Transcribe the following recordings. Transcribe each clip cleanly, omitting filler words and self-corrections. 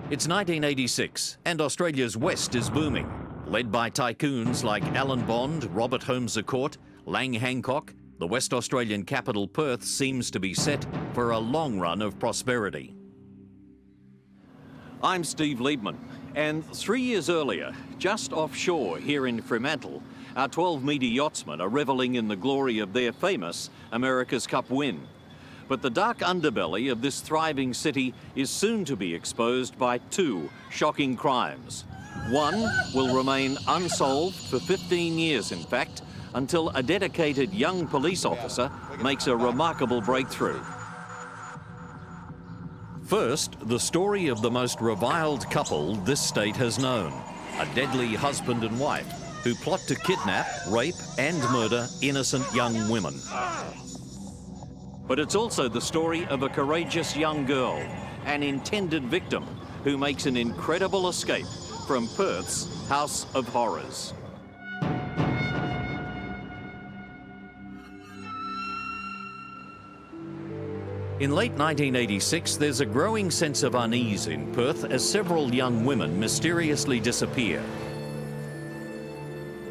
It's 1986 and Australia's West is booming, led by tycoons like Alan Bond, Robert Holmes à Court, Lang Hancock. The West Australian capital Perth seems to be set for a long run of prosperity. I'm Steve Liebmann, and 3 years earlier, just offshore here in Fremantle, our 12-metre yachtsmen are revelling in the glory of their famous America's Cup win. But the dark underbelly of this thriving city is soon to be exposed by two shocking crimes. One will remain unsolved for 15 years, in fact, until a dedicated young police officer makes a remarkable breakthrough. First, the story of the most reviled couple this state has known, a deadly husband and wife who plot to kidnap, rape and murder innocent young women. But it's also the story of a courageous young girl, an intended victim, who makes an incredible escape from Perth's House of Horrors. In late 1986, there's a growing sense of unease in Perth as several young women mysteriously disappear.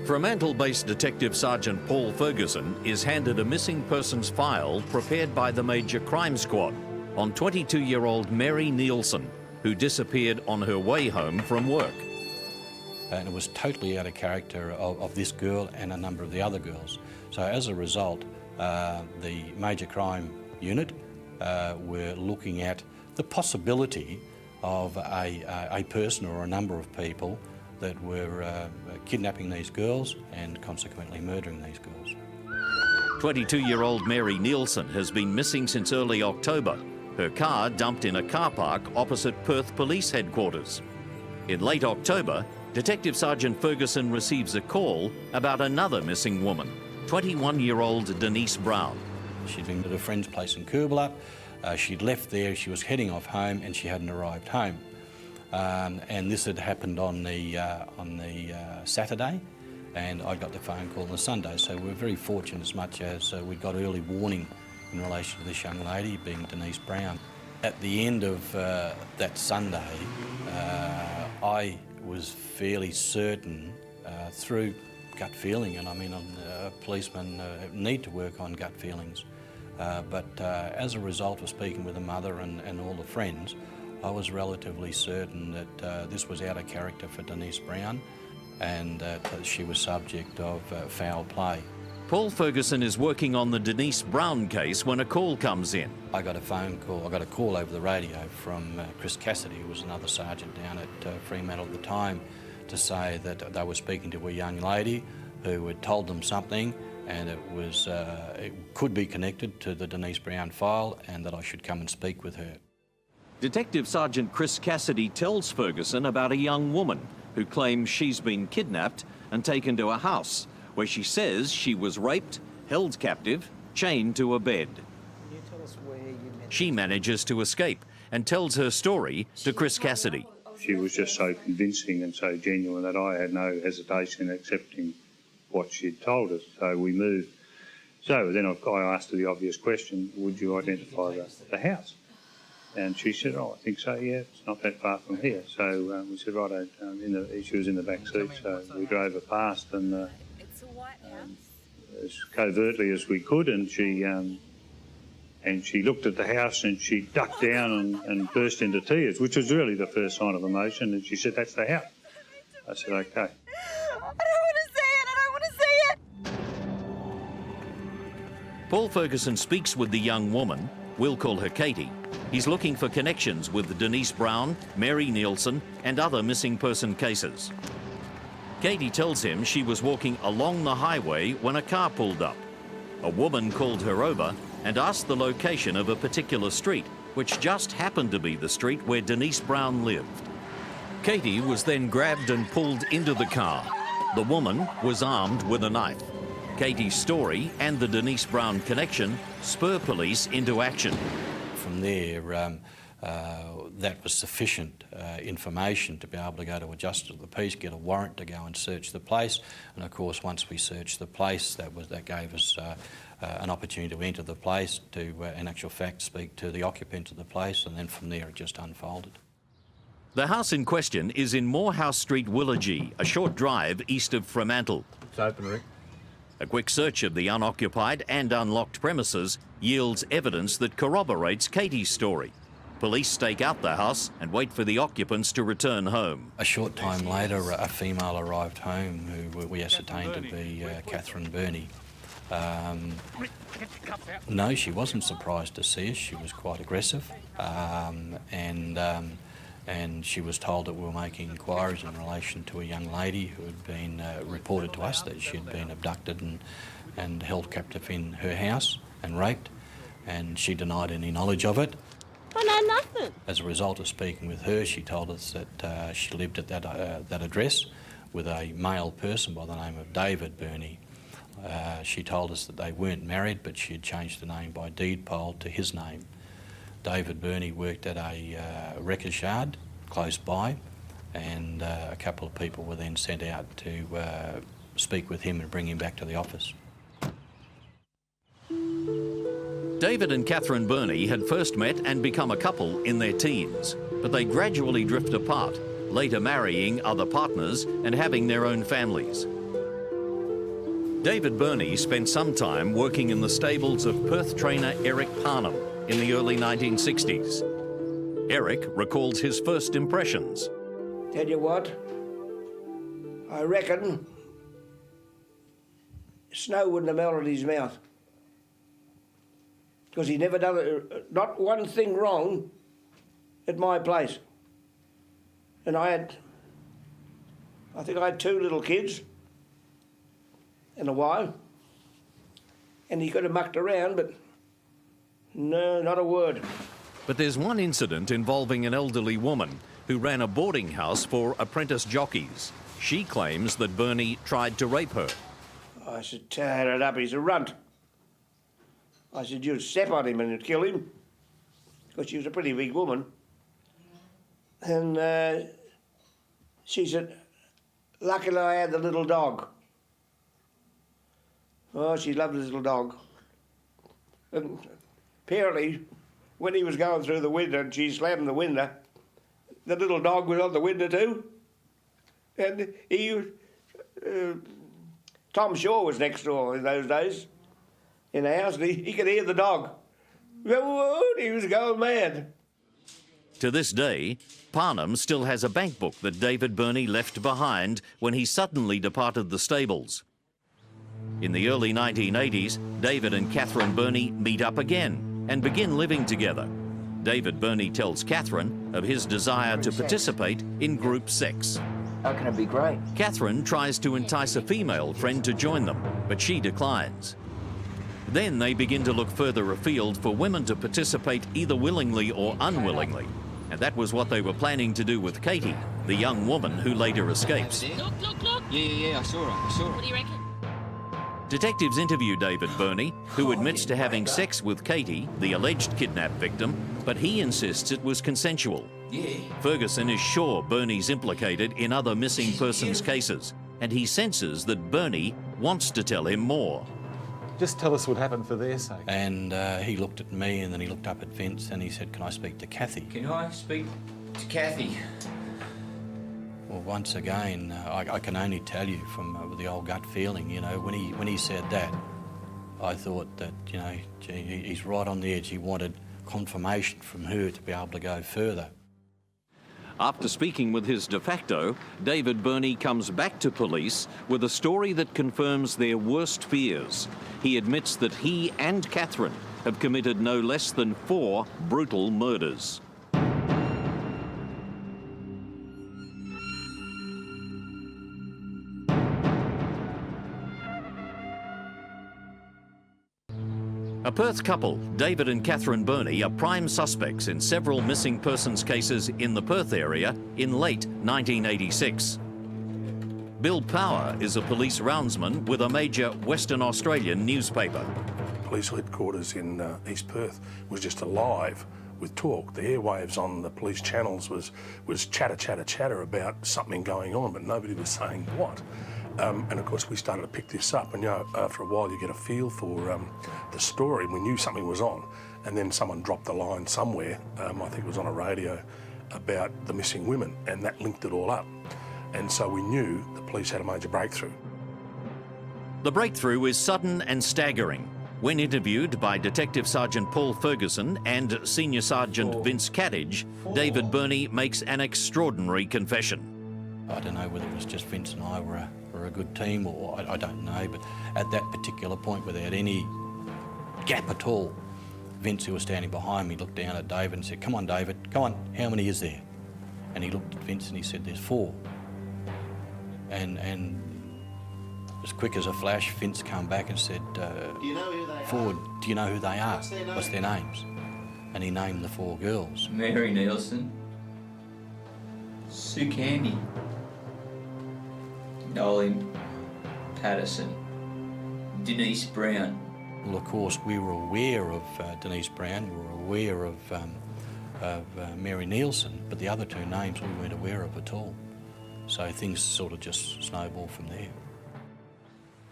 Fremantle-based Detective Sergeant Paul Ferguson is handed a missing persons file prepared by the Major Crime Squad on 22-year-old Mary Nielsen, who disappeared on her way home from work. And it was totally out of character of this girl and a number of the other girls. So as a result, the Major Crime Unit were looking at the possibility of a person or a number of people that were kidnapping these girls and consequently murdering these girls. 22-year-old Mary Nielsen has been missing since early October. Her car dumped in a car park opposite Perth Police Headquarters. In late October, Detective Sergeant Ferguson receives a call about another missing woman, 21-year-old Denise Brown. She'd been at a friend's place in Coolbellup. She'd left there, she was heading off home and she hadn't arrived home. And this had happened on the Saturday, and I got the phone call on the Sunday. So we were very fortunate as much as we got early warning in relation to this young lady, being Denise Brown. At the end of that Sunday, I was fairly certain through gut feeling, and I mean, policemen need to work on gut feelings. But as a result of speaking with the mother and all the friends, I was relatively certain that this was out of character for Denise Brown and that she was subject of foul play. Paul Ferguson is working on the Denise Brown case when a call comes in. I got a phone call, I got a call over the radio from Chris Cassidy, who was another sergeant down at Fremantle at the time, to say that they were speaking to a young lady who had told them something, and it could be connected to the Denise Brown file, and that I should come and speak with her. Detective Sergeant Chris Cassidy tells Ferguson about a young woman who claims she's been kidnapped and taken to a house where she says she was raped, held captive, chained to a bed. Can you tell us where you met? She manages to escape and tells her story to Chris Cassidy. She was just so convincing and so genuine that I had no hesitation in accepting what she'd told us, so we moved. So then I asked her the obvious question, would you identify the house? And she said, oh, I think so, yeah, it's not that far from here. So we said, right, she was in the back seat, so we drove her past and it's a white house. As covertly as we could, and she looked at the house and she ducked down and burst into tears, which was really the first sign of emotion, and she said, that's the house. I said, okay. I don't want to say it, I don't want to say it! Paul Ferguson speaks with the young woman, we'll call her Katie. He's looking for connections with Denise Brown, Mary Nielsen and other missing person cases. Katie tells him she was walking along the highway when a car pulled up. A woman called her over and asked the location of a particular street, which just happened to be the street where Denise Brown lived. Katie was then grabbed and pulled into the car. The woman was armed with a knife. Katie's story and the Denise Brown connection spur police into action. From there, that was sufficient information to be able to go to a justice of the peace, get a warrant to go and search the place. And of course, once we searched the place, that gave us an opportunity to enter the place, to in actual fact speak to the occupants of the place, and then from there it just unfolded. The house in question is in Morehouse Street, Willagee, a short drive east of Fremantle. It's open, Rick. A quick search of the unoccupied and unlocked premises yields evidence that corroborates Katie's story. Police stake out the house and wait for the occupants to return home. A short time later, a female arrived home who we ascertained to be Catherine Birnie. No, she wasn't surprised to see us. She was quite aggressive, and she was told that we were making inquiries in relation to a young lady who had been reported to us that she had been abducted and held captive in her house and raped, and she denied any knowledge of it. I know nothing. As a result of speaking with her, she told us that she lived at that address with a male person by the name of David Birnie. She told us that they weren't married, but she had changed the name by deed poll to his name. David Birnie worked at a wreckers yard close by, and a couple of people were then sent out to speak with him and bring him back to the office. David and Catherine Birnie had first met and become a couple in their teens, but they gradually drift apart, later marrying other partners and having their own families. David Birnie spent some time working in the stables of Perth trainer Eric PARNHAM in the early 1960s. Eric recalls his first impressions. Tell you what, I reckon snow wouldn't have melted his mouth. Because he never done not one thing wrong at my place. And I think I had 2 little kids and a wife. And he could have mucked around, but no, not a word. But there's one incident involving an elderly woman who ran a boarding house for apprentice jockeys. She claims that Birnie tried to rape her. I said, tear it up, he's a runt. I said, you'd step on him and you'd kill him. Because she was a pretty big woman. And she said, luckily I had the little dog. Oh, she loved his little dog. And apparently, when he was going through the window and she slammed the window, the little dog was on the window too. And Tom Shaw was next door in those days, in the house, and he could hear the dog. He was going mad. To this day, PARNHAM still has a bank book that David Birnie left behind when he suddenly departed the stables. In the early 1980s, David and Catherine Birnie meet up again and begin living together. David Birnie tells Catherine of his desire to participate in group sex. How can it be great? Catherine tries to entice a female friend to join them, but she declines. Then they begin to look further afield for women to participate either willingly or unwillingly. And that was what they were planning to do with Katie, the young woman who later escapes. Look. Yeah, I saw her. What do you reckon? Detectives interview David Birnie, who admits to having sex with Katie, the alleged kidnap victim, but he insists it was consensual. Yeah. Ferguson is sure Birnie's implicated in other missing persons cases, and he senses that Birnie wants to tell him more. Just tell us what happened for their sake. And he looked at me and then he looked up at Vince and he said, can I speak to Kathy? Can I speak to Kathy? Well, once again, I can only tell you from the old gut feeling, you know, when he said that, I thought that, you know, gee, he's right on the edge. He wanted confirmation from her to be able to go further. After speaking with his de facto, David Birnie comes back to police with a story that confirms their worst fears. He admits that he and Catherine have committed no less than 4 brutal murders. A Perth couple, David and Catherine Birnie, are prime suspects in several missing persons cases in the Perth area in late 1986. Bill Power is a police roundsman with a major Western Australian newspaper. Police headquarters in East Perth was just alive with talk. The airwaves on the police channels was chatter about something going on, but nobody was saying what. And of course we started to pick this up, and you know, after a while you get a feel for the story. We knew something was on, and then someone dropped the line somewhere, I think it was on a radio, about the missing women, and that linked it all up. And so we knew the police had a major breakthrough. The breakthrough is sudden and staggering. When interviewed by Detective Sergeant Paul Ferguson and Senior Sergeant Vince Caddage, David Birnie makes an extraordinary confession. I don't know whether it was just Vince and I were a good team, or I don't know, but at that particular point, without any gap at all, Vince, who was standing behind me, looked down at David and said, "Come on, David, come on, how many is there?" And he looked at Vince and he said, "There's 4. And as quick as a flash, Vince came back and said, Do you know who they "Ford, do you know who they are? What's their names?" And he named the 4 girls. Mary Nielsen, Sue Candy, Nolan Patterson, Denise Brown. Well, of course, we were aware of Denise Brown, we were aware of Mary Nielsen, but the other 2 names we weren't aware of at all. So things sort of just snowballed from there.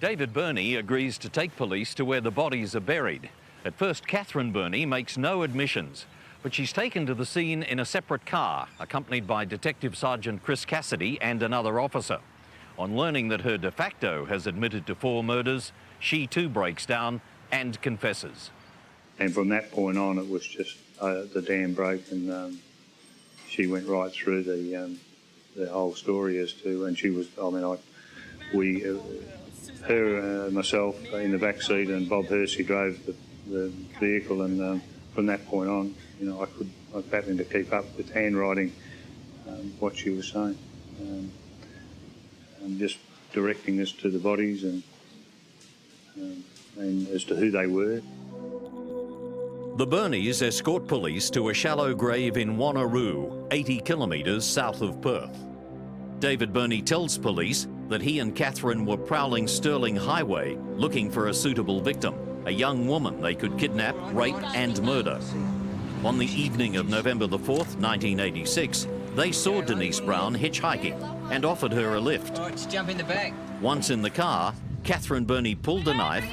David Birnie agrees to take police to where the bodies are buried. At first, Catherine Birnie makes no admissions, but she's taken to the scene in a separate car, accompanied by Detective Sergeant Chris Cassidy and another officer. On learning that her de facto has admitted to 4 murders, she too breaks down and confesses. And from that point on, it was just the dam broke, and she went right through the whole story as to, and she was, I mean, her, myself in the back seat, and Bob Hersey drove the vehicle, and from that point on, you know, I was battling to keep up with handwriting what she was saying, and just directing us to the bodies and as to who they were. The Birnies escort police to a shallow grave in Wanneroo, 80 kilometres south of Perth. David Birnie tells police that he and Catherine were prowling Stirling Highway looking for a suitable victim, a young woman they could kidnap, rape and murder. On the evening of November the 4th, 1986, they saw Denise Brown hitchhiking and offered her a lift. All right, just jump in the back. Once in the car, Catherine Birnie pulled a knife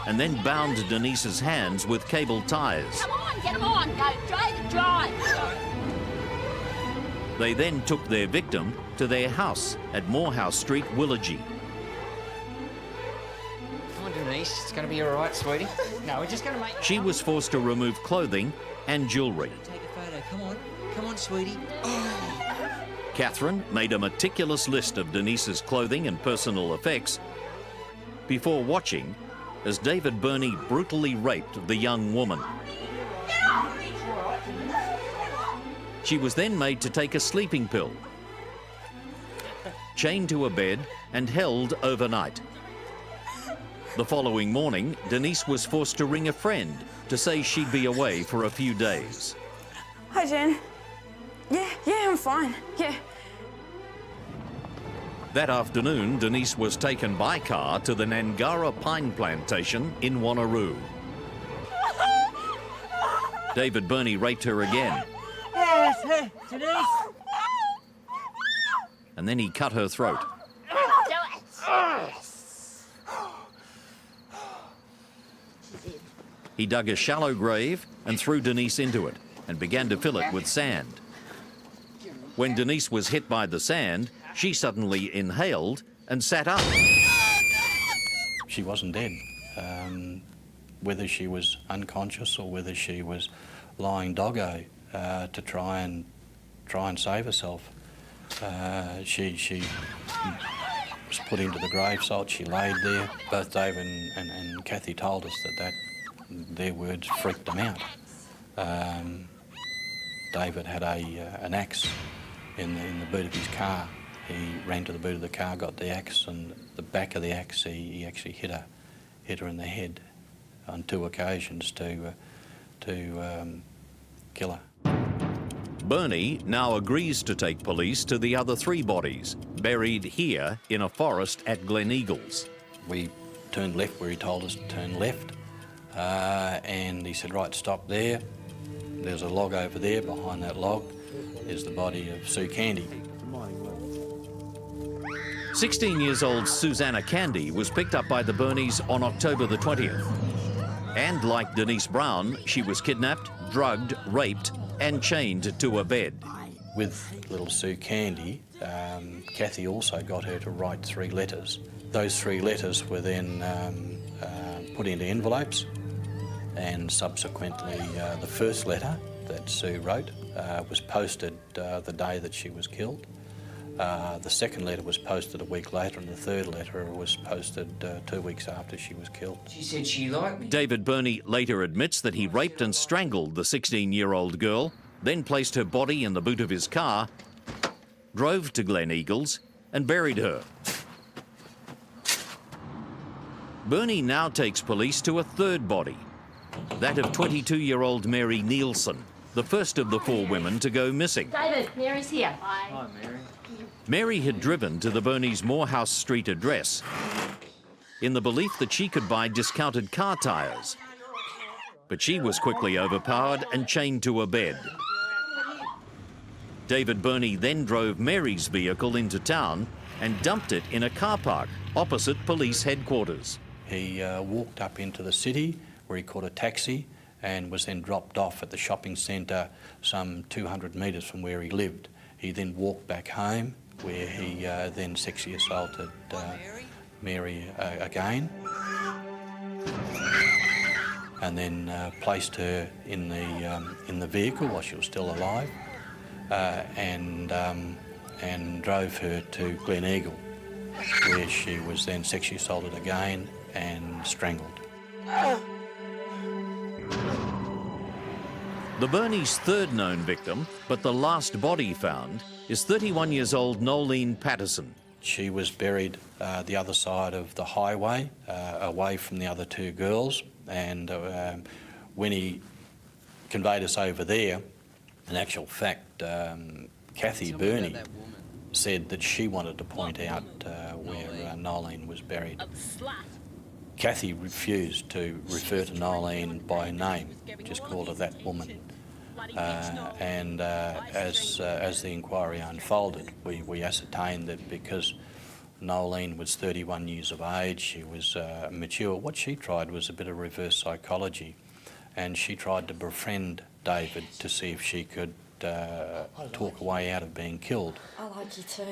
and then bound Denise's hands with cable ties. Come on, get them on, go, drive. They then took their victim to their house at Morehouse Street, Willagee. Come on, Denise, it's going to be all right, sweetie. No, we're just going to make... She was forced to remove clothing and jewellery. Take a photo, come on, sweetie. Catherine made a meticulous list of Denise's clothing and personal effects before watching as David Birnie brutally raped the young woman. She was then made to take a sleeping pill, chained to a bed and held overnight. The following morning, Denise was forced to ring a friend to say she'd be away for a few days. Hi, Jen. Yeah, I'm fine, yeah. That afternoon, Denise was taken by car to the Nangara Pine Plantation in Wanneroo. David Birnie raped her again. Yes, Denise. And then he cut her throat. He dug a shallow grave and threw Denise into it and began to fill it with sand. When Denise was hit by the sand, she suddenly inhaled and sat up. She wasn't dead. Whether she was unconscious or whether she was lying doggo to try and save herself. She was put into the gravesite. She laid there. Both David and Kathy told us that their words freaked them out. David had an axe in the boot of his car. He ran to the boot of the car, got the axe, and the back of the axe, he actually hit her in the head on 2 occasions to kill her. Birnie now agrees to take police to the other 3 bodies, buried here in a forest at Glen Eagles. We turned left where he told us to turn left, and he said, right, stop there. There's a log over there. Behind that log is the body of Sue Candy. 16-year-old Susanna Candy was picked up by the Birnies on October the 20th. And like Denise Brown, she was kidnapped, drugged, raped and chained to a bed. With little Sue Candy, Kathy also got her to write 3 letters. Those 3 letters were then put into envelopes, and subsequently the first letter that Sue wrote was posted the day that she was killed. The second letter was posted a week later, and the third letter was posted 2 weeks after she was killed. She said she liked me. David Birnie later admits that he raped and strangled the 16-year-old girl, then placed her body in the boot of his car, drove to Glen Eagles and buried her. Birnie now takes police to a third body, that of 22-year-old Mary Nielsen, the first of the 4 women to go missing. David, Mary's here. Hi, Mary. Mary had driven to the Birnies' Morehouse Street address in the belief that she could buy discounted car tyres. But she was quickly overpowered and chained to a bed. David Birnie then drove Mary's vehicle into town and dumped it in a car park opposite police headquarters. He walked up into the city where he caught a taxi and was then dropped off at the shopping centre some 200 metres from where he lived. He then walked back home where he then sexually assaulted Mary again, and then placed her in the vehicle while she was still alive, and drove her to Glen Eagle, where she was then sexually assaulted again and strangled. The Birnies' third known victim, but the last body found, is 31 years old Nolene Patterson. She was buried the other side of the highway, away from the other 2 girls, and when he conveyed us over there, in actual fact, Kathy Birnie said that she wanted to point out where Nolene was buried. Kathy refused to refer to Nolene by name, just called her that woman. As the inquiry unfolded, we ascertained that because Nolene was 31 years of age, she was mature, what she tried was a bit of reverse psychology, and she tried to befriend David to see if she could talk a way out of being killed. I like you too.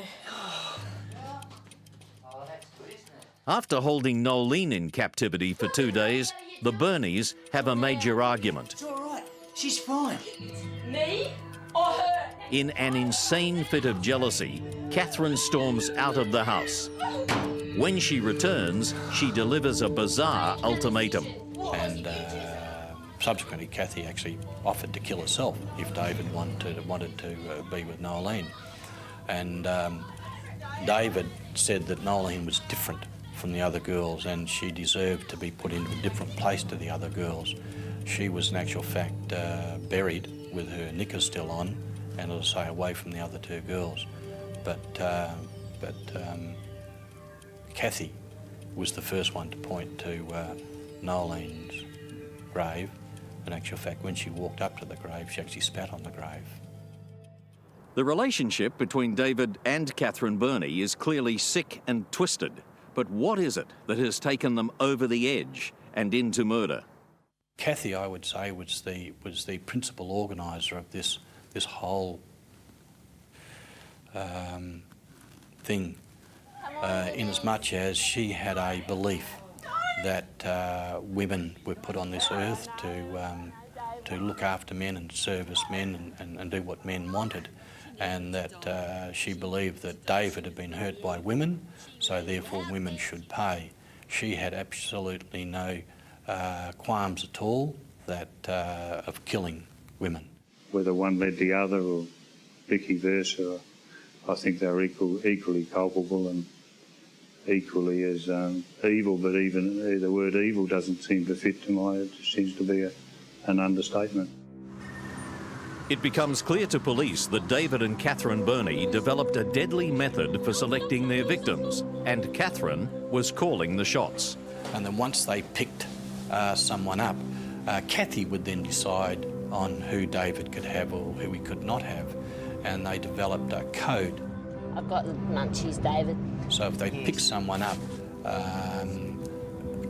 After holding Nolene in captivity for 2 days, the Birnies have a major argument. It's all right. She's fine. Me or her? In an insane fit of jealousy, Catherine storms out of the house. When she returns, she delivers a bizarre ultimatum. And subsequently, Kathy actually offered to kill herself if David wanted to be with Nolene. And David said that Nolene was different from the other girls and she deserved to be put into a different place to the other girls. She was in actual fact buried with her knickers still on and, as I say, away from the other 2 girls. But Kathy was the first one to point to Nolene's grave. In actual fact, when she walked up to the grave, she actually spat on the grave. The relationship between David and Catherine Birnie is clearly sick and twisted. But what is it that has taken them over the edge and into murder? Kathy, I would say, was the principal organiser of this whole thing, in as much as she had a belief that women were put on this earth to look after men and service men and do what men wanted, and that she believed that David had been hurt by women, so therefore women should pay. She had absolutely no qualms at all of killing women. Whether one led the other or vice versa, I think they're equally culpable and equally as evil, but even the word evil doesn't seem to fit to my, it seems to be an understatement. It becomes clear to police that David and Catherine Birnie developed a deadly method for selecting their victims, and Catherine was calling the shots. And then once they picked someone up, Kathy would then decide on who David could have or who he could not have, and they developed a code. I've got the munchies, David. So if they picked someone up,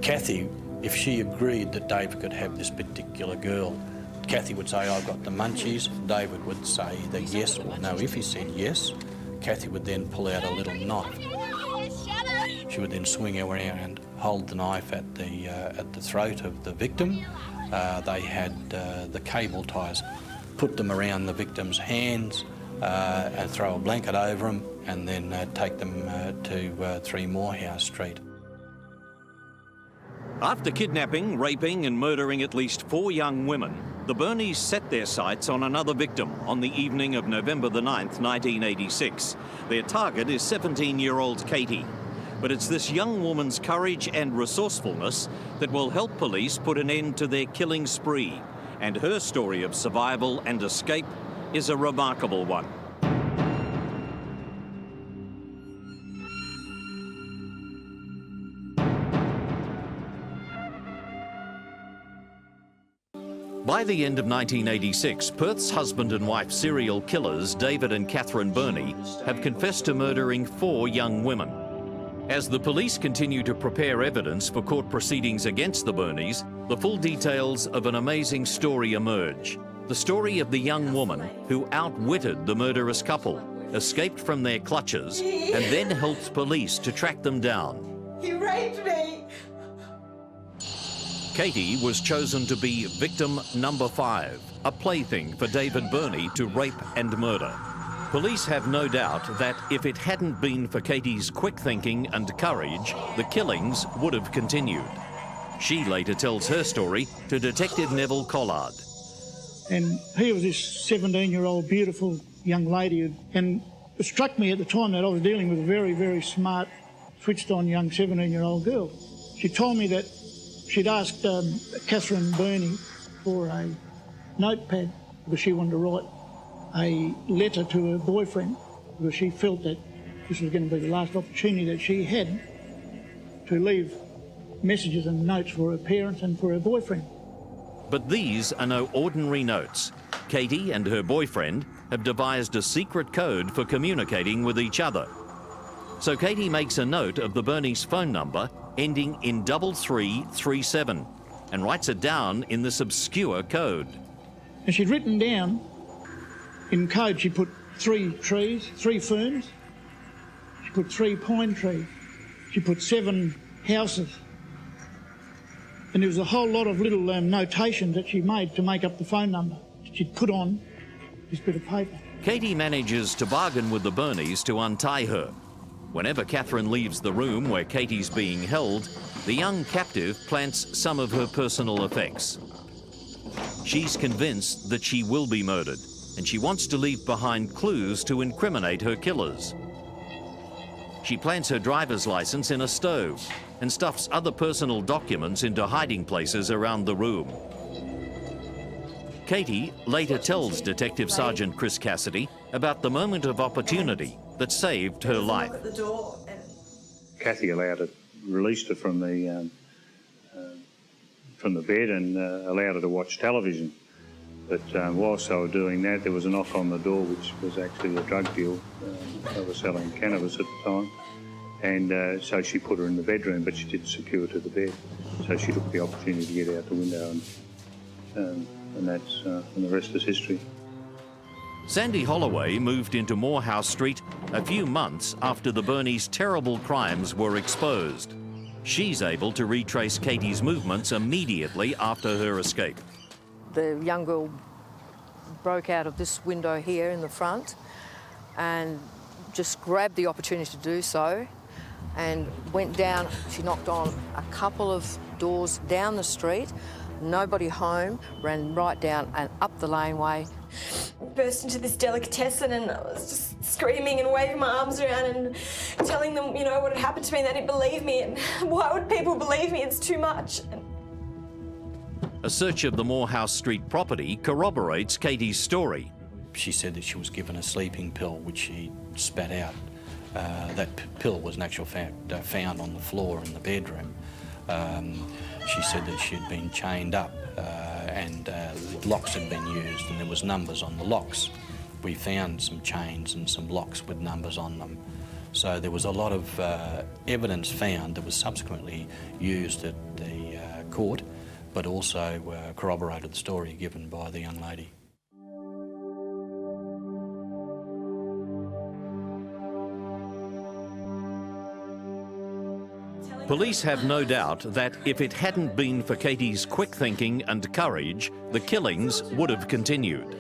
Kathy, if she agreed that David could have this particular girl, Kathy would say, I've got the munchies. David would say either yes or no. If he said yes, Kathy would then pull out a little knife. She would then swing around and hold the knife at the throat of the victim. They had the cable ties, put them around the victim's hands and throw a blanket over them, and then take them to 3 Morehouse Street. After kidnapping, raping and murdering at least 4 young women, the Birnies set their sights on another victim on the evening of November the 9th, 1986. Their target is 17-year-old Katie. But it's this young woman's courage and resourcefulness that will help police put an end to their killing spree. And her story of survival and escape is a remarkable one. By the end of 1986, Perth's husband and wife serial killers, David and Catherine Birnie, have confessed to murdering 4 young women. As the police continue to prepare evidence for court proceedings against the Birnies, the full details of an amazing story emerge. The story of the young woman who outwitted the murderous couple, escaped from their clutches, and then helped police to track them down. He raped me. Katie was chosen to be victim number 5, a plaything for David Birnie to rape and murder. Police have no doubt that if it hadn't been for Katie's quick thinking and courage, the killings would have continued. She later tells her story to Detective Neville Collard. And he was this 17-year-old beautiful young lady, and it struck me at the time that I was dealing with a very, very smart, switched-on young 17-year-old girl. She told me that she'd asked Catherine Birnie for a notepad because she wanted to write a letter to her boyfriend because she felt that this was going to be the last opportunity that she had to leave messages and notes for her parents and for her boyfriend. But these are no ordinary notes. Katie and her boyfriend have devised a secret code for communicating with each other. So Katie makes a note of the Birnies' phone number ending in 3337 and writes it down in this obscure code. And she'd written down in code, she put 3 trees, 3 ferns, she put 3 pine trees, she put 7 houses. And there was a whole lot of little notations that she made to make up the phone number. She'd put on this bit of paper. Katie manages to bargain with the Birnies to untie her. Whenever Catherine leaves the room where Katie's being held, the young captive plants some of her personal effects. She's convinced that she will be murdered, and she wants to leave behind clues to incriminate her killers. She plants her driver's license in a stove and stuffs other personal documents into hiding places around the room. Katie later tells Detective Sergeant Chris Cassidy about the moment of opportunity that saved her life. Kathy released her from the bed and allowed her to watch television. But whilst they were doing that, there was a knock on the door, which was actually a drug deal. They were selling cannabis at the time. And so she put her in the bedroom, but she didn't secure her to the bed. So she took the opportunity to get out the window, and the rest is history. Sandy Holloway moved into Morehouse Street a few months after the Birnies' terrible crimes were exposed. She's able to retrace Katie's movements immediately after her escape. The young girl broke out of this window here in the front and just grabbed the opportunity to do so and went down. She knocked on a couple of doors down the street, nobody home, ran right down and up the laneway. Burst into this delicatessen and I was just screaming and waving my arms around and telling them, you know, what had happened to me, and they didn't believe me. And why would people believe me? It's too much. A search of the Morehouse Street property corroborates Katie's story. She said that she was given a sleeping pill, which she spat out. That pill was in actual fact found on the floor in the bedroom. She said that she had been chained up and locks had been used, and there was numbers on the locks. We found some chains and some locks with numbers on them. So there was a lot of evidence found that was subsequently used at the court but also corroborated the story given by the young lady. Police have no doubt that if it hadn't been for Katie's quick thinking and courage, the killings would have continued.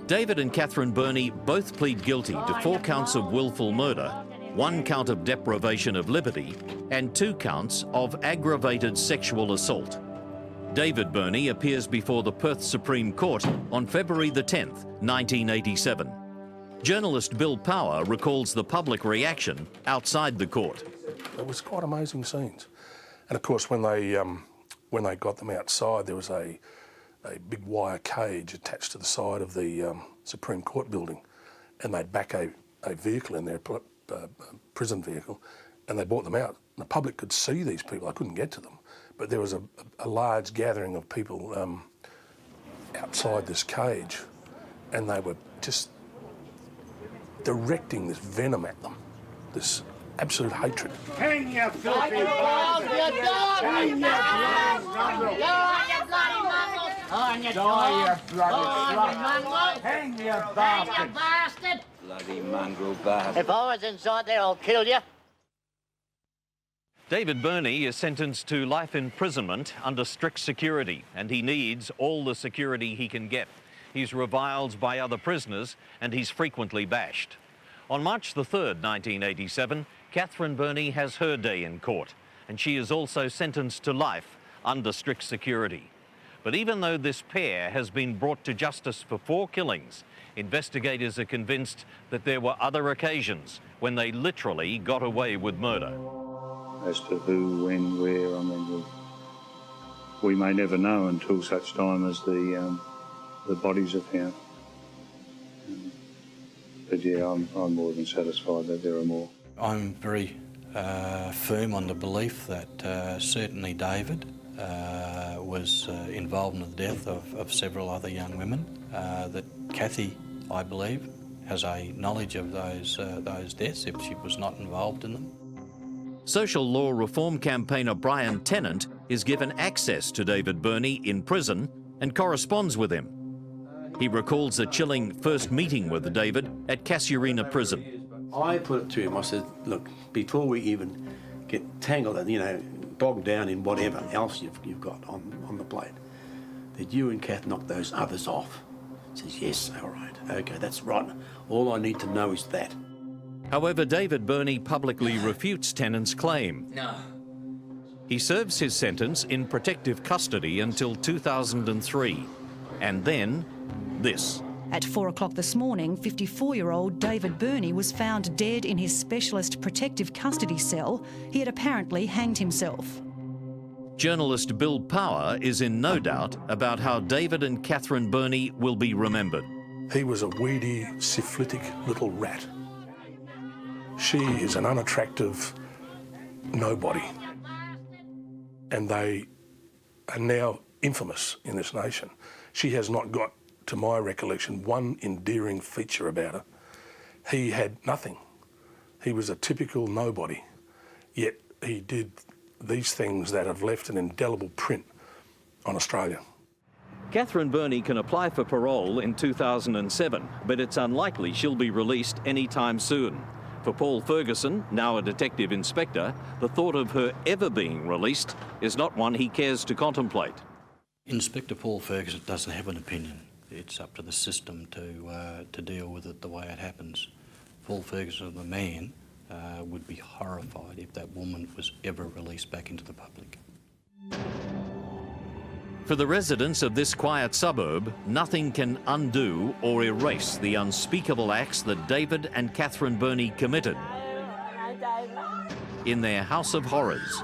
David and Catherine Birnie both plead guilty to 4 counts of willful murder, 1 count of deprivation of liberty, and 2 counts of aggravated sexual assault. David Birnie appears before the Perth Supreme Court on February the 10th, 1987. Journalist Bill Power recalls the public reaction outside the court. It was quite amazing scenes. And of course, when they got them outside, there was a big wire cage attached to the side of the Supreme Court building, and they'd back a vehicle in there, a prison vehicle, and they brought them out. The public could see these people. I couldn't get to them, but there was a large gathering of people outside this cage, and they were just directing this venom at them, this absolute hatred. Hang your filthy bastard! Hang your bastard! Bloody mongrel bastard. If I was inside there, I'll kill you. David Birnie is sentenced to life imprisonment under strict security, and he needs all the security he can get. He's reviled by other prisoners, and he's frequently bashed. On March the 3rd, 1987, Catherine Birnie has her day in court, and she is also sentenced to life under strict security. But even though this pair has been brought to justice for 4 killings, investigators are convinced that there were other occasions when they literally got away with murder. As to who, when, where, I mean, we may never know until such time as the bodies are found. But yeah, I'm more than satisfied that there are more. I'm very firm on the belief that certainly David was involved in the death of several other young women. That Cathy, I believe, has a knowledge of those deaths if she was not involved in them. Social law reform campaigner Brian Tennant is given access to David Birnie in prison and corresponds with him. He recalls a chilling first meeting with David at Casuarina prison. I put it to him, I said, look, before we even get tangled and, bogged down in whatever else you've got on the plate, that you and Kath knock those others off. He says, yes, all right, okay, that's right. All I need to know is that. However, David Birnie publicly refutes Tennant's claim. No. He serves his sentence in protective custody until 2003, and then this. At 4 o'clock this morning, 54-year-old David Birnie was found dead in his specialist protective custody cell. He had apparently hanged himself. Journalist Bill Power is in no doubt about how David and Catherine Birnie will be remembered. He was a weedy, syphilitic little rat. She is an unattractive nobody, and they are now infamous in this nation. She has not got, to my recollection, one endearing feature about her. He had nothing. He was a typical nobody, yet he did these things that have left an indelible print on Australia. Catherine Birnie can apply for parole in 2007, but it's unlikely she'll be released anytime soon. For Paul Ferguson, now a detective inspector, the thought of her ever being released is not one he cares to contemplate. Inspector Paul Ferguson doesn't have an opinion. It's up to the system to deal with it the way it happens. Paul Ferguson, the man, would be horrified if that woman was ever released back into the public. For the residents of this quiet suburb, nothing can undo or erase the unspeakable acts that David and Catherine Birnie committed in their house of horrors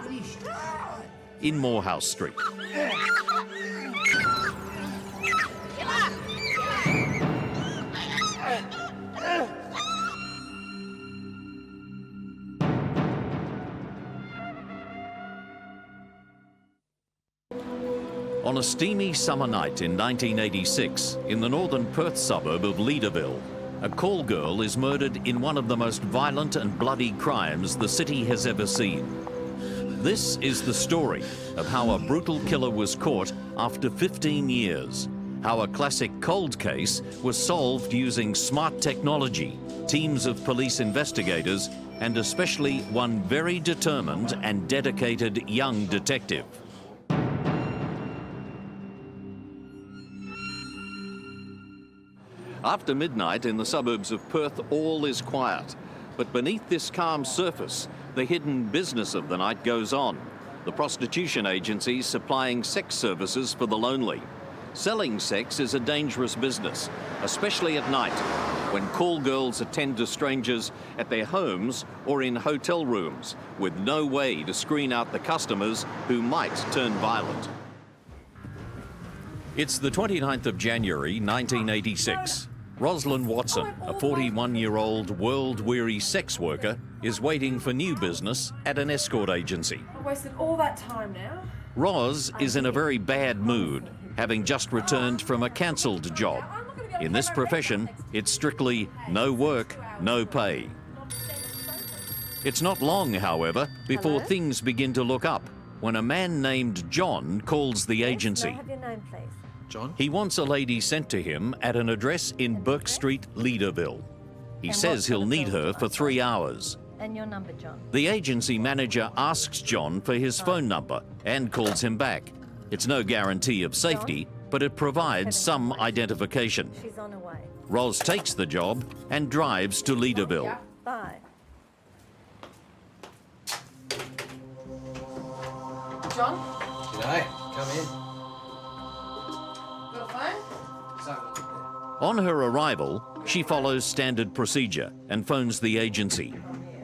in Morehouse Street. On a steamy summer night in 1986, in the northern Perth suburb of Leederville, a call girl is murdered in one of the most violent and bloody crimes the city has ever seen. This is the story of how a brutal killer was caught after 15 years, how a classic cold case was solved using smart technology, teams of police investigators, and especially one very determined and dedicated young detective. After midnight in the suburbs of Perth, all is quiet. But beneath this calm surface, the hidden business of the night goes on. The prostitution agencies supplying sex services for the lonely. Selling sex is a dangerous business, especially at night, when call girls attend to strangers at their homes or in hotel rooms, with no way to screen out the customers who might turn violent. It's the 29th of January, 1986. Roslyn Watson, a 41-year-old world-weary sex worker, is waiting for new business at an escort agency. I wasted all that time now. Roz is in a very bad mood, having just returned from a cancelled job. In this profession, it's strictly no work, no pay. It's not long, however, before things begin to look up, when a man named John calls the agency. May I have your name, please? John? He wants a lady sent to him at an address in Burke Street, Leederville. He says he'll need her for 3 hours. And your number, John? The agency manager asks John for his phone number and calls him back. It's no guarantee of safety, but it provides some identification. She's on her way. Roz takes the job and drives to Leederville. Bye. John? G'day, come in. Got a phone? On her arrival, she follows standard procedure and phones the agency.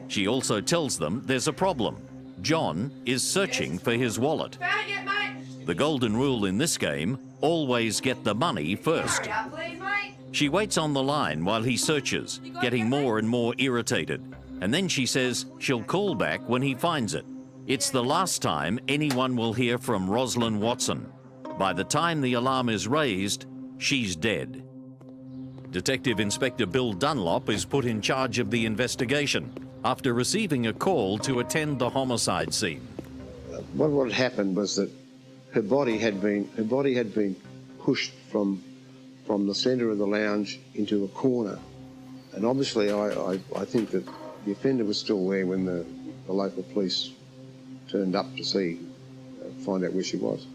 She also tells them there's a problem. John is searching for his wallet. Found it yet, mate? The golden rule in this game, always get the money first. Hurry up, please, mate. She waits on the line while he searches, getting more and more irritated. And then she says she'll call back when he finds it. It's the last time anyone will hear from Roslyn Watson. By the time the alarm is raised, she's dead. Detective Inspector Bill Dunlop is put in charge of the investigation after receiving a call to attend the homicide scene. What had happened was that her body had been pushed from the centre of the lounge into a corner, and obviously I think that the offender was still there when the local police turned up to find out where she was.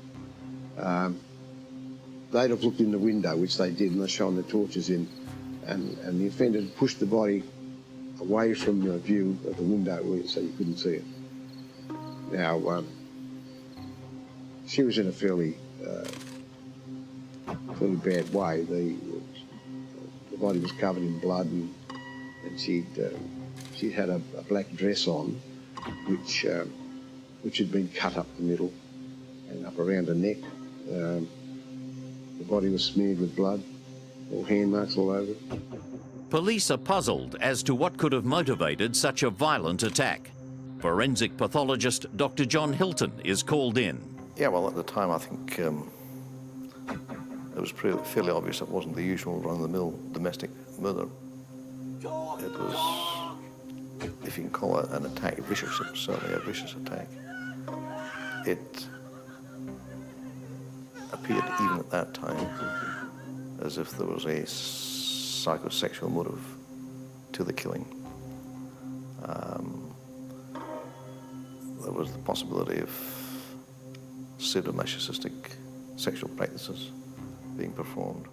They'd have looked in the window, which they did, and they shone their torches in, and the offender had pushed the body away from the view of the window so you couldn't see it. Now, she was in a fairly bad way. The body was covered in blood, and she'd had a black dress on, which had been cut up the middle and up around her neck. The body was smeared with blood, all hand marks all over it. Police are puzzled as to what could have motivated such a violent attack. Forensic pathologist Dr. John Hilton is called in. Yeah, well, at the time I think it was fairly obvious it wasn't the usual run-of-the-mill domestic murder. It was, if you can call it an attack, vicious, certainly a vicious attack. It appeared even at that time as if there was a psychosexual motive to the killing. There was the possibility of sadomasochistic sexual practices being performed.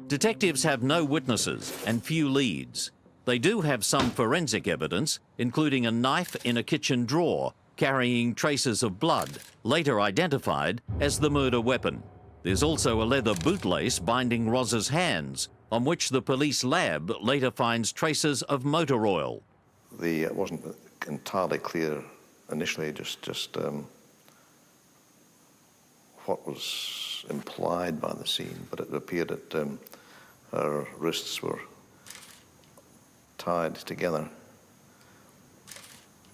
Detectives have no witnesses and few leads. They do have some forensic evidence, including a knife in a kitchen drawer carrying traces of blood, later identified as the murder weapon. There's also a leather bootlace binding Roz's hands, on which the police lab later finds traces of motor oil. It wasn't entirely clear initially just what was implied by the scene, but it appeared that her wrists were tied together,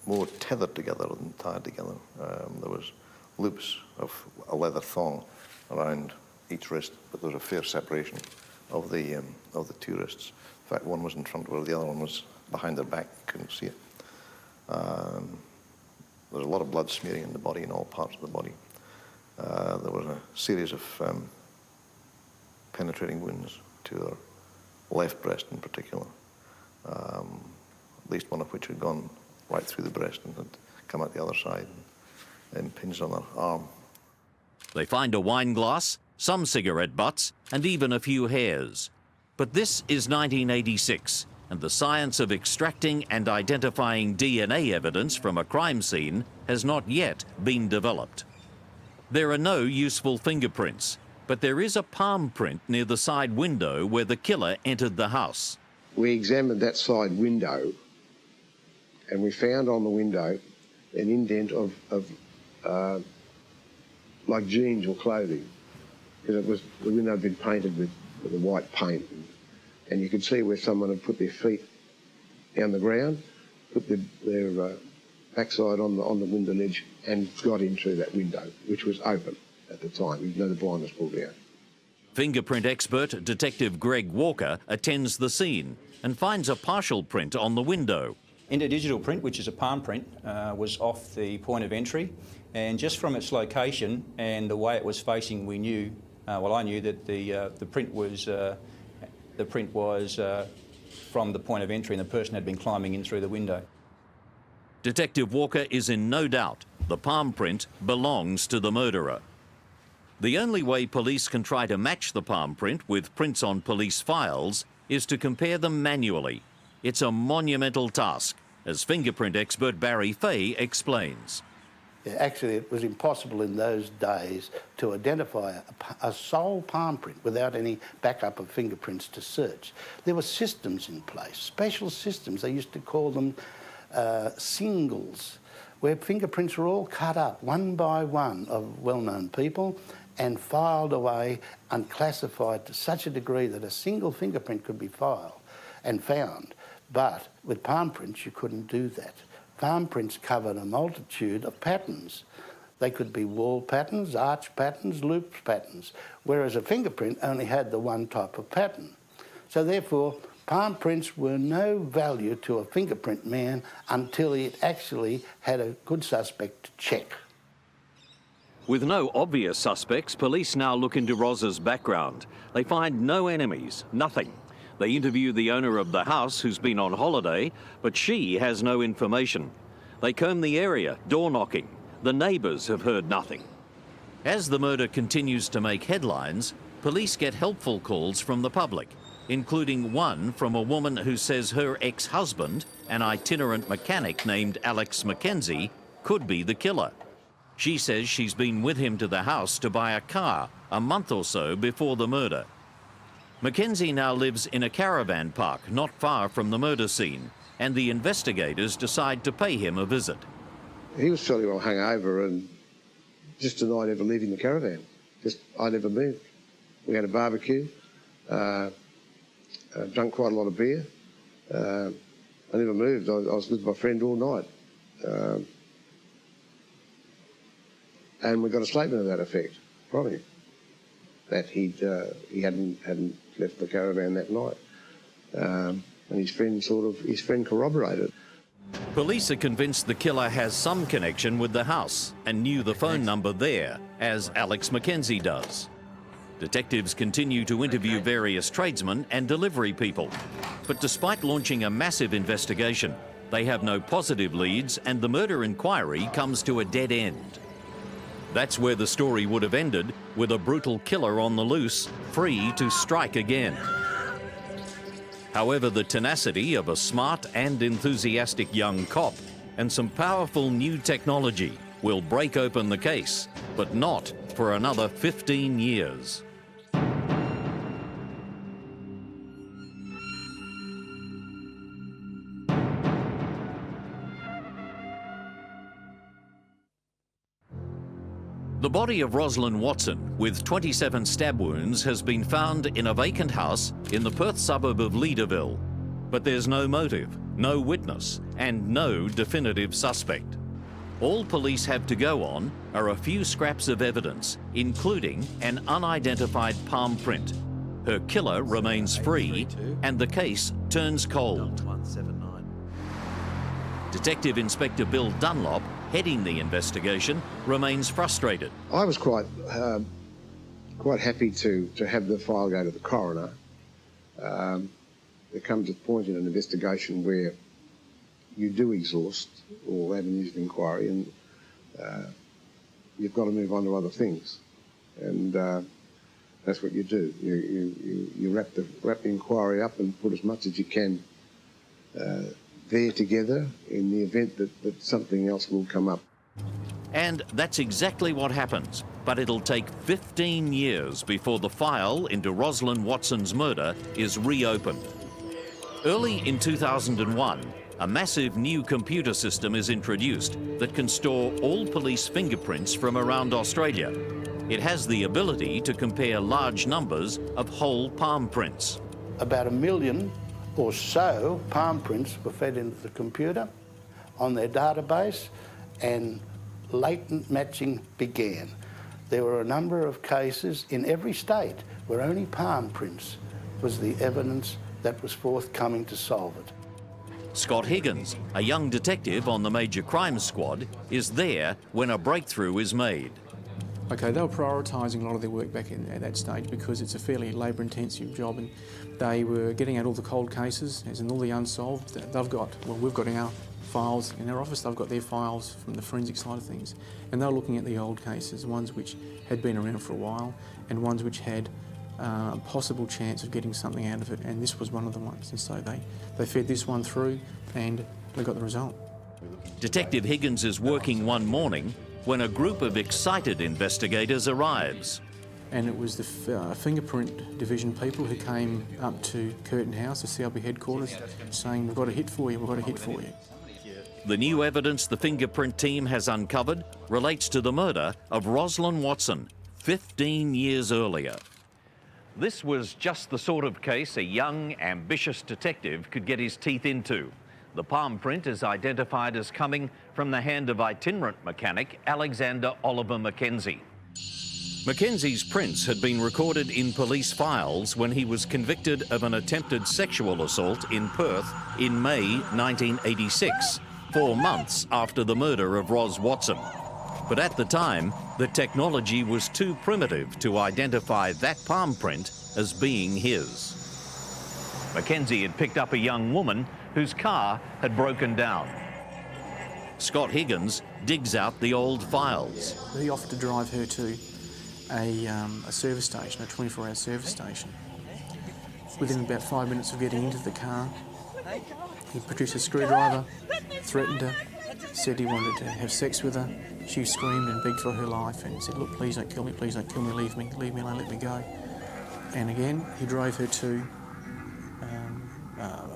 more tethered together than tied together. There was loops of a leather thong around each wrist, but there was a fair separation of the two wrists. In fact, one was in front of her, the other one was behind her back, couldn't see it. There was a lot of blood smearing in the body, in all parts of the body. There was a series of penetrating wounds to her left breast in particular, at least one of which had gone right through the breast and had come out the other side and impinged on her arm. They find a wine glass, some cigarette butts, and even a few hairs. But this is 1986, and the science of extracting and identifying DNA evidence from a crime scene has not yet been developed. There are no useful fingerprints, but there is a palm print near the side window where the killer entered the house. We examined that side window, and we found on the window an indent of like jeans or clothing, because the window had been painted with a white paint, and you could see where someone had put their feet down the ground, put their backside on the window ledge, and got in through that window, which was open at the time, even though the blind was pulled down. Fingerprint expert Detective Greg Walker attends the scene and finds a partial print on the window. Interdigital print, which is a palm print, was off the point of entry, and just from its location and the way it was facing, we knew, I knew that the print was from the point of entry, and the person had been climbing in through the window. Detective Walker is in no doubt the palm print belongs to the murderer. The only way police can try to match the palm print with prints on police files is to compare them manually. It's a monumental task, as fingerprint expert Barry Fay explains. Actually, it was impossible in those days to identify a sole palm print without any backup of fingerprints to search. There were systems in place, special systems. They used to call them singles, where fingerprints were all cut up one by one of well-known people and filed away unclassified to such a degree that a single fingerprint could be filed and found. But with palm prints, you couldn't do that. Palm prints covered a multitude of patterns. They could be wall patterns, arch patterns, loop patterns, whereas a fingerprint only had the one type of pattern. So therefore, palm prints were no value to a fingerprint man until he actually had a good suspect to check. With no obvious suspects, police now look into Roz's background. They find no enemies, nothing. They interview the owner of the house, who's been on holiday, but she has no information. They comb the area, door knocking. The neighbours have heard nothing. As the murder continues to make headlines, police get helpful calls from the public, including one from a woman who says her ex-husband, an itinerant mechanic named Alex McKenzie, could be the killer. She says she's been with him to the house to buy a car a month or so before the murder. Mackenzie now lives in a caravan park not far from the murder scene, and the investigators decide to pay him a visit. He was fairly well hungover and just denied ever leaving the caravan. I never moved. We had a barbecue, drank quite a lot of beer. I never moved. I was with my friend all night. And we got a statement of that effect from him, that he hadn't left the caravan that night. And his friend corroborated. Police are convinced the killer has some connection with the house and knew the phone number there, as Alex McKenzie does. Detectives continue to interview various tradesmen and delivery people. But despite launching a massive investigation, they have no positive leads, and the murder inquiry comes to a dead end. That's where the story would have ended, with a brutal killer on the loose, free to strike again. However, the tenacity of a smart and enthusiastic young cop and some powerful new technology will break open the case, but not for another 15 years. The body of Roslyn Watson, with 27 stab wounds, has been found in a vacant house in the Perth suburb of Leederville. But there's no motive, no witness, and no definitive suspect. All police have to go on are a few scraps of evidence, including an unidentified palm print. Her killer remains free, and the case turns cold. Detective Inspector Bill Dunlop heading the investigation, remains frustrated. I was quite happy to have the file go to the coroner. There comes a point in an investigation where you do exhaust all avenues of inquiry, and you've got to move on to other things, and that's what you do. You wrap the inquiry up and put as much as you can there together in the event that something else will come up. And that's exactly what happens. But it'll take 15 years before the file into Roslyn Watson's murder is reopened. Early in 2001, a massive new computer system is introduced that can store all police fingerprints from around Australia. It has the ability to compare large numbers of whole palm prints. About 1 million or so palm prints were fed into the computer on their database, and latent matching began. There were a number of cases in every state where only palm prints was the evidence that was forthcoming to solve it. Scott Higgins, a young detective on the Major Crime Squad, is there when a breakthrough is made. Okay, they were prioritising a lot of their work back at that stage because it's a fairly labour-intensive job, and they were getting out all the cold cases, as in all the unsolved. They've got, well, we've got our files in our office, they've got their files from the forensic side of things, and they were looking at the old cases, ones which had been around for a while and ones which had a possible chance of getting something out of it, and this was one of the ones. And so they fed this one through and they got the result. Detective Higgins is working one morning when a group of excited investigators arrives. And it was the fingerprint division people who came up to Curtin House, the CLB headquarters, saying, "We've got a hit for you, we've got a hit for you." The new evidence the fingerprint team has uncovered relates to the murder of Roslyn Watson 15 years earlier. This was just the sort of case a young, ambitious detective could get his teeth into. The palm print is identified as coming from the hand of itinerant mechanic Alexander Oliver Mackenzie. Mackenzie's prints had been recorded in police files when he was convicted of an attempted sexual assault in Perth in May 1986, 4 months after the murder of Ros Watson. But at the time, the technology was too primitive to identify that palm print as being his. Mackenzie had picked up a young woman whose car had broken down. Scott Higgins digs out the old files. He offered to drive her to a service station, a 24-hour service station. Within about 5 minutes of getting into the car, he produced a screwdriver, threatened her, said he wanted to have sex with her. She screamed and begged for her life and said, "Look, please don't kill me, please don't kill me, leave me alone, let me go." And again, he drove her to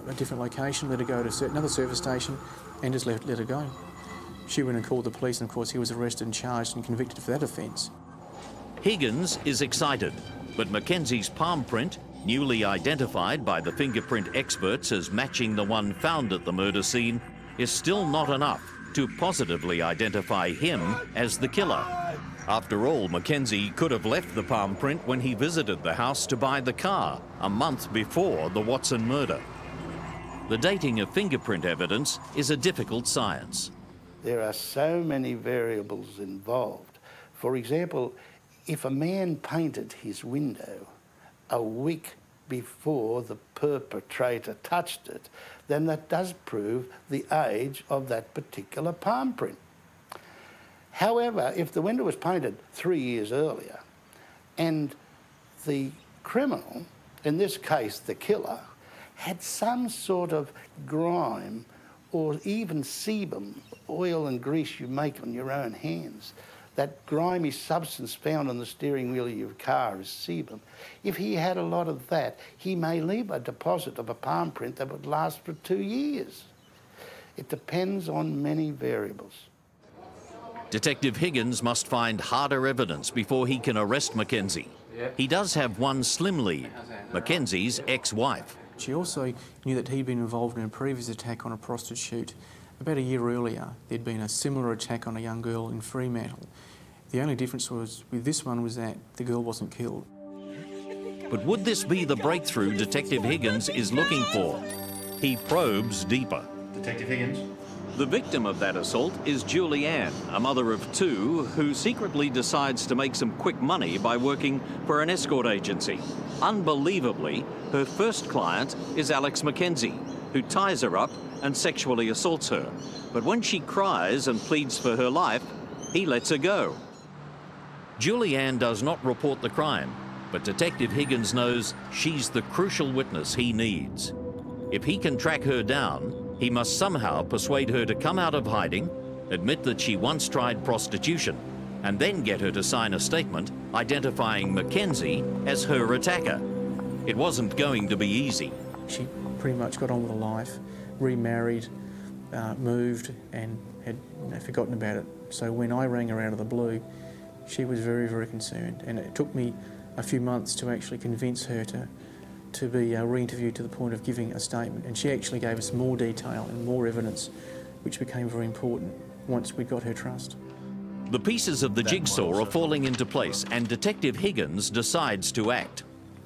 a different location, let her go to another service station and just let her go. She went and called the police, and of course he was arrested and charged and convicted for that offence. Higgins is excited, but Mackenzie's palm print, newly identified by the fingerprint experts as matching the one found at the murder scene, is still not enough to positively identify him as the killer. After all, Mackenzie could have left the palm print when he visited the house to buy the car, a month before the Watson murder. The dating of fingerprint evidence is a difficult science. There are so many variables involved. For example, if a man painted his window a week before the perpetrator touched it, then that does prove the age of that particular palm print. However, if the window was painted 3 years earlier and the criminal, in this case the killer, had some sort of grime or even sebum, oil and grease you make on your own hands, that grimy substance found on the steering wheel of your car is sebum. If he had a lot of that, he may leave a deposit of a palm print that would last for 2 years. It depends on many variables. Detective Higgins must find harder evidence before he can arrest Mackenzie. He does have one slim lead, Mackenzie's ex-wife. She also knew that he'd been involved in a previous attack on a prostitute. About a year earlier, there'd been a similar attack on a young girl in Fremantle. The only difference was with this one was that the girl wasn't killed. But would this be the breakthrough Detective Higgins is looking for? He probes deeper. Detective Higgins? The victim of that assault is Julie Ann, a mother of two who secretly decides to make some quick money by working for an escort agency. Unbelievably, her first client is Alex Mackenzie, who ties her up and sexually assaults her. But when she cries and pleads for her life, he lets her go. Julie Ann does not report the crime, but Detective Higgins knows she's the crucial witness he needs. If he can track her down, he must somehow persuade her to come out of hiding, admit that she once tried prostitution, and then get her to sign a statement identifying Mackenzie as her attacker. It wasn't going to be easy. She pretty much got on with her life, remarried, moved, and had forgotten about it. So when I rang her out of the blue, she was very, very concerned, and it took me a few months to actually convince her to be re-interviewed to the point of giving a statement. And she actually gave us more detail and more evidence, which became very important once we got her trust. The pieces of the jigsaw are falling into place, and Detective Higgins decides to act.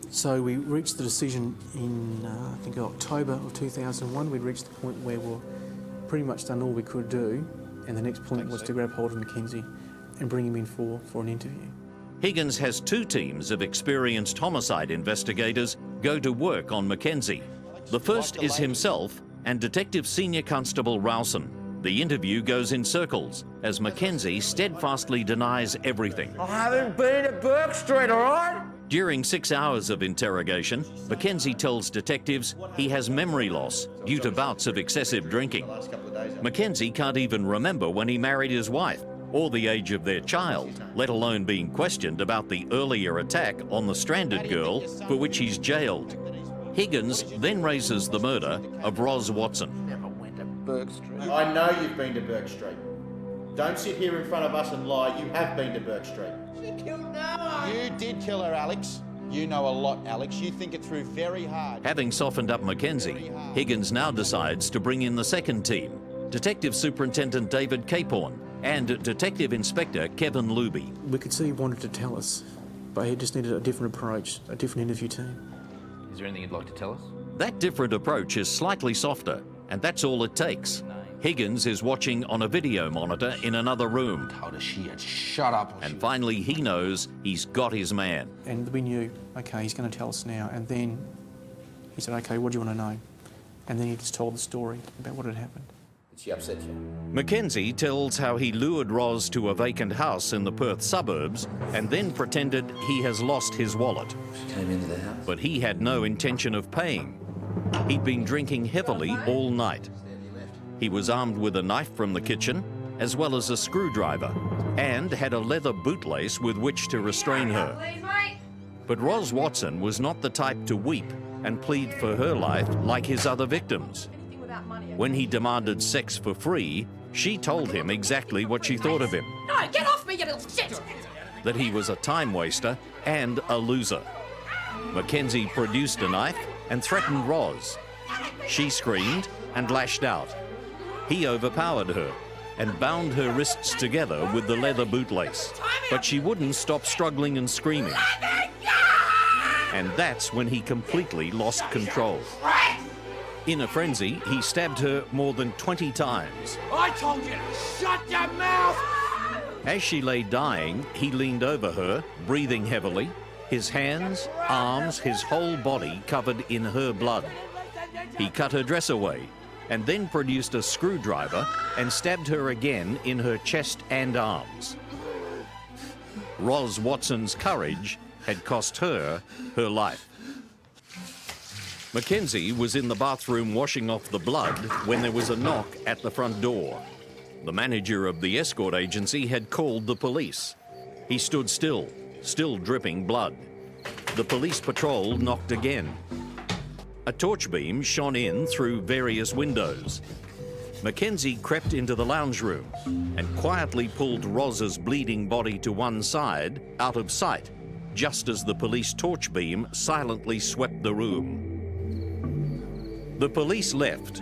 So we reached the decision in, I think, October of 2001. We'd reached the point where we're pretty much done all we could do, and the next point was to grab hold of Mackenzie and bring him in for an interview. Higgins has two teams of experienced homicide investigators go to work on Mackenzie. The first is himself and Detective Senior Constable Rowson. The interview goes in circles as Mackenzie steadfastly denies everything. I haven't been to Burke Street, all right? During 6 hours of interrogation, Mackenzie tells detectives he has memory loss due to bouts of excessive drinking. Mackenzie can't even remember when he married his wife or the age of their child, let alone being questioned about the earlier attack on the stranded girl for which he's jailed. Higgins then raises the murder of Ros Watson. I know you've been to Burke Street. Don't sit here in front of us and lie. You have been to Burke Street. She killed no one. You did kill her, Alex. You know a lot, Alex. You think it through very hard. Having softened up Mackenzie, Higgins now decides to bring in the second team, Detective Superintendent David Capehorn and Detective Inspector Kevin Luby. We could see he wanted to tell us, but he just needed a different approach, a different interview team. Is there anything you'd like to tell us? That different approach is slightly softer, and that's all it takes. Higgins is watching on a video monitor in another room. Told her she had shut up. And finally he knows he's got his man. And we knew, okay, he's going to tell us now. And then he said, okay, what do you want to know? And then he just told the story about what had happened. Did she upset you? Mackenzie tells how he lured Ros to a vacant house in the Perth suburbs and then pretended he has lost his wallet. She came into the house. But he had no intention of paying. He'd been drinking heavily all night. He was armed with a knife from the kitchen, as well as a screwdriver, and had a leather bootlace with which to restrain her. But Ros Watson was not the type to weep and plead for her life like his other victims. When he demanded sex for free, she told him exactly what she thought of him. No, get off me, you little shit! That he was a time waster and a loser. Mackenzie produced a knife and threatened Ros. She screamed and lashed out. He overpowered her and bound her wrists together with the leather bootlace. But she wouldn't stop struggling and screaming. And that's when he completely lost control. In a frenzy, he stabbed her more than 20 times. I told you to shut your mouth! As she lay dying, he leaned over her, breathing heavily, his hands, arms, his whole body covered in her blood. He cut her dress away and then produced a screwdriver and stabbed her again in her chest and arms. Ros Watson's courage had cost her her life. Mackenzie was in the bathroom washing off the blood when there was a knock at the front door. The manager of the escort agency had called the police. He stood still dripping blood. The police patrol knocked again. A torch beam shone in through various windows. Mackenzie crept into the lounge room and quietly pulled Ros's bleeding body to one side, out of sight, just as the police torch beam silently swept the room. The police left.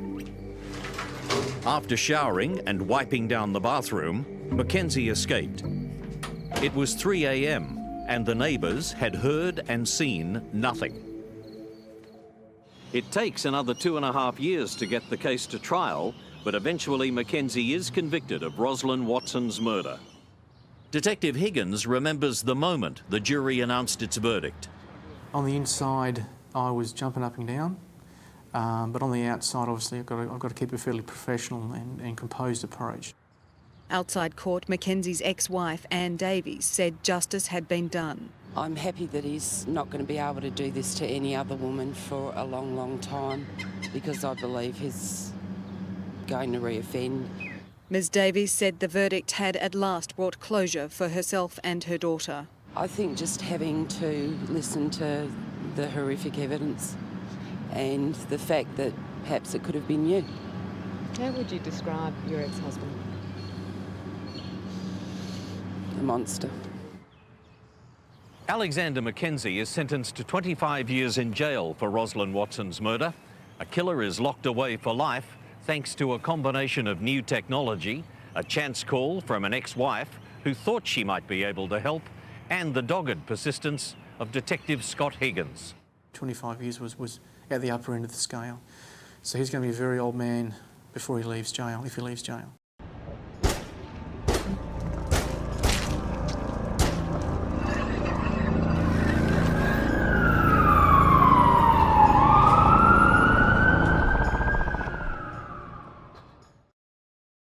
After showering and wiping down the bathroom, Mackenzie escaped. It was 3 a.m. and the neighbours had heard and seen nothing. It takes another 2.5 years to get the case to trial, but eventually Mackenzie is convicted of Roslyn Watson's murder. Detective Higgins remembers the moment the jury announced its verdict. On the inside, I was jumping up and down, but on the outside, obviously, I've got to keep a fairly professional and composed approach. Outside court, Mackenzie's ex-wife, Anne Davies, said justice had been done. I'm happy that he's not going to be able to do this to any other woman for a long, long time, because I believe he's going to reoffend. Ms Davies said the verdict had at last brought closure for herself and her daughter. I think just having to listen to the horrific evidence and the fact that perhaps it could have been you. How would you describe your ex-husband? A monster. Alexander Mackenzie is sentenced to 25 years in jail for Roslyn Watson's murder. A killer is locked away for life thanks to a combination of new technology, a chance call from an ex-wife who thought she might be able to help, and the dogged persistence of Detective Scott Higgins. 25 years was at the upper end of the scale. So he's going to be a very old man before he leaves jail, if he leaves jail.